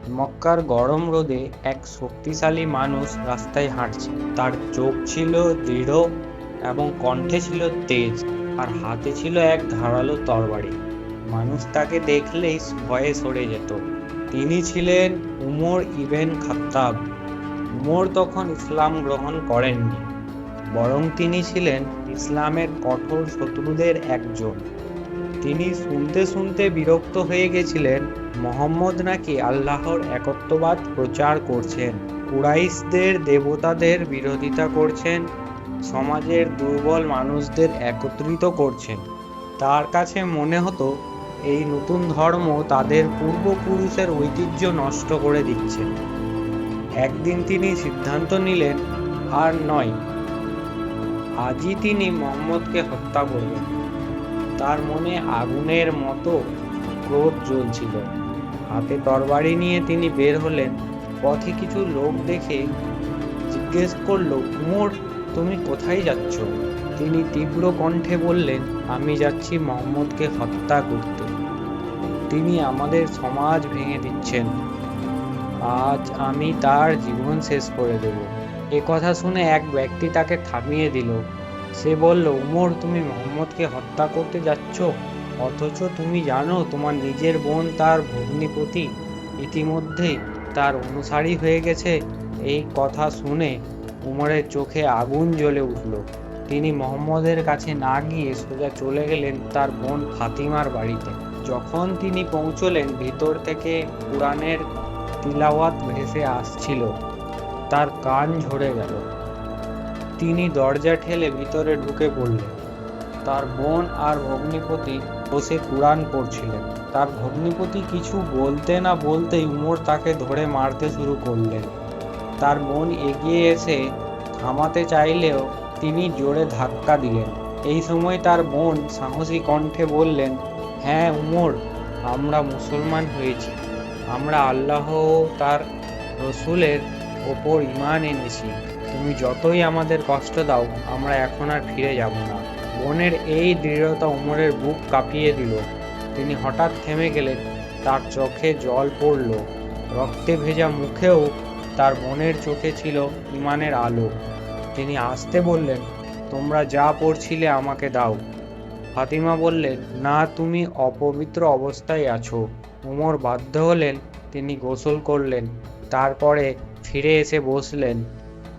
মক্কার গরম রোদে এক শক্তিশালী মানুষ রাস্তায় হাঁটছে। তার চোখ ছিল দৃঢ় এবং কণ্ঠে ছিল তেজ, আর হাতে ছিল এক ধারালো তরবারি। মানুষ তাকে দেখলেই ভয়ে সরে যেত। তিনি ছিলেন উমর ইবেন খাত্তাব। উমর তখন ইসলাম গ্রহণ করেননি, বরং তিনি ছিলেন ইসলামের কঠোর শত্রুদের একজন। তিনি শুনতে শুনতে বিরক্ত হয়ে গেছিলেন মোহাম্মদ নাকি আল্লাহর একত্ববাদ প্রচার করছেন, কুরাইশদের দেবতাদের বিরোধিতা করছেন, সমাজের দুর্বল মানুষদের একত্রিত করছেন। তার কাছে মনে হতো এই নতুন ধর্ম তাদের পূর্বপুরুষের ঐতিহ্য নষ্ট করে দিচ্ছে। একদিন তিনি সিদ্ধান্ত নিলেন, আর নয়, আজই তিনি মোহাম্মদকে হত্যা করবেন। তার মনে আগুনের মতো ক্রোধ জ্বলছিল। হাতে তরবারি নিয়ে তিনি বের হলেন। পথে কিছু লোক দেখে জিজ্ঞেস করলো, উমর, তুমি কোথায় যাচ্ছ? তিনি তীব্র কণ্ঠে বললেন, আমি যাচ্ছি মোহাম্মদকে হত্যা করতে। তিনি আমাদের সমাজ ভেঙে দিচ্ছেন। আজ আমি তার জীবন শেষ করে দেব। এ কথা শুনে এক ব্যক্তি তাকে থামিয়ে দিল। সে বলল, উমর, তুমি মোহাম্মদকে হত্যা করতে যাচ্ছ, অথচ তুমি জানো তোমার নিজের বোন তার ভগ্নিপতি ইতিমধ্যেই তার অনুসারী হয়ে গেছে। এই কথা শুনে উমরের চোখে আগুন জ্বলে উঠল। তিনি মোহাম্মদের কাছে না গিয়ে সোজা চলে গেলেন তার বোন ফাতিমার বাড়িতে। যখন তিনি পৌঁছলেন, ভিতর থেকে কুরআনের তিলাওয়াত ভেসে আসছিল। তার কান ঝরে গেল। তিনি দরজা ঠেলে ভিতরে ঢুকে পড়লেন। তার বোন আর ভগ্নিপতি বসে কুরআন পড়ছিলেন। তার ভগ্নিপতি কিছু বলতে না বলতেই উমর তাকে ধরে মারতে শুরু করলেন। তার বোন এগিয়ে এসে থামাতে চাইলেও তিনি জোরে ধাক্কা দিলেন। এই সময় তার বোন সাহসী কণ্ঠে বললেন, হ্যাঁ উমর, আমরা মুসলমান হয়েছি। আমরা আল্লাহ ও তার রসুলের ওপর ঈমান এনেছি। তুমি যতই আমাদের কষ্ট দাও, আমরা এখন আর ফিরে যাব না। বোনের এই দৃঢ়তা উমরের বুক কাঁপিয়ে দিল। তিনি হঠাৎ থেমে গেলেন। তার চোখে জল পড়ল। রক্তে ভেজা মুখেও তার বোনের চোখে ছিল ঈমানের আলো। তিনি আস্তে বললেন, তোমরা যা পড়ছিলে আমাকে দাও। ফাতিমা বললেন, না, তুমি অপবিত্র অবস্থায় আছো। উমর বাধ্য হলেন। তিনি গোসল করলেন, তারপরে ফিরে এসে বসলেন।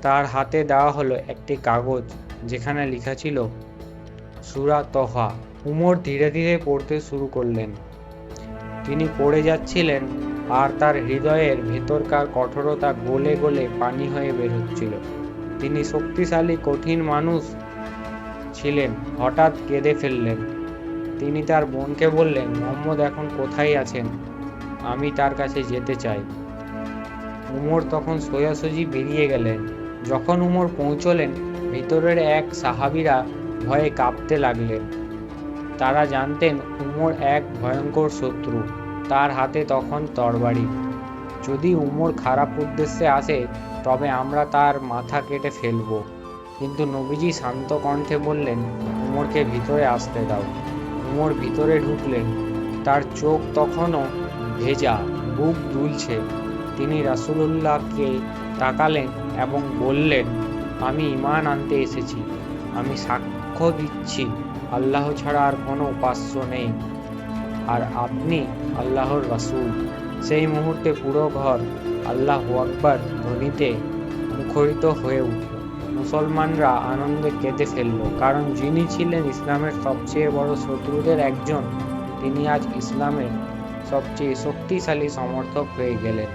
তার হাতে দেওয়া হলো একটি কাগজ, যেখানে লেখা ছিল সূরা তহা। উমর ধীরে ধীরে পড়তে শুরু করলেন। তিনি পড়ে যাচ্ছিলেন, আর তার হৃদয়ের ভেতরকার কঠোরতা গলে গলে পানি হয়ে বের হচ্ছিল। তিনি শক্তিশালী কঠিন মানুষ ছিলেন, হঠাৎ কেঁদে ফেললেন। তিনি তার বোনকে বললেন, মোহাম্মদ এখন কোথায় আছেন? আমি তার কাছে যেতে চাই। উমর তখন সোজাসুজি বেরিয়ে গেলেন। যখন উমর পৌঁছলেন, ভিতরের এক সাহাবীরা ভয়ে কাঁপতে লাগলেন। তারা জানতেন উমর এক ভয়ঙ্কর শত্রু। তার হাতে তখন তরবারি। যদি উমর খারাপ উদ্দেশ্যে আসে, তবে আমরা তার মাথা কেটে ফেলব। কিন্তু নবীজি শান্ত কণ্ঠে বললেন, উমরকে ভিতরে আসতে দাও। উমর ভিতরে ঢুকলেন। তার চোখ তখনও ভেজা, বুক দুলছে। তিনি রাসূলুল্লাহকে তাকালেন এবং বললেন, আমি ঈমান আনতে এসেছি। আমি সাক্ষ্য দিচ্ছি আল্লাহ ছাড়া আর কোনো উপাস্য নেই, আর আপনি আল্লাহর রাসূল। সেই মুহূর্তে পুরো ঘর আল্লাহু আকবার ধ্বনিতে মুখরিত হয়ে উঠল। মুসলমানরা আনন্দে কেঁদে ফেলল, কারণ যিনি ছিলেন ইসলামের সবচেয়ে বড় শত্রুদের একজন, তিনি আজ ইসলামের সবচেয়ে শক্তিশালী সমর্থক হয়ে গেলেন।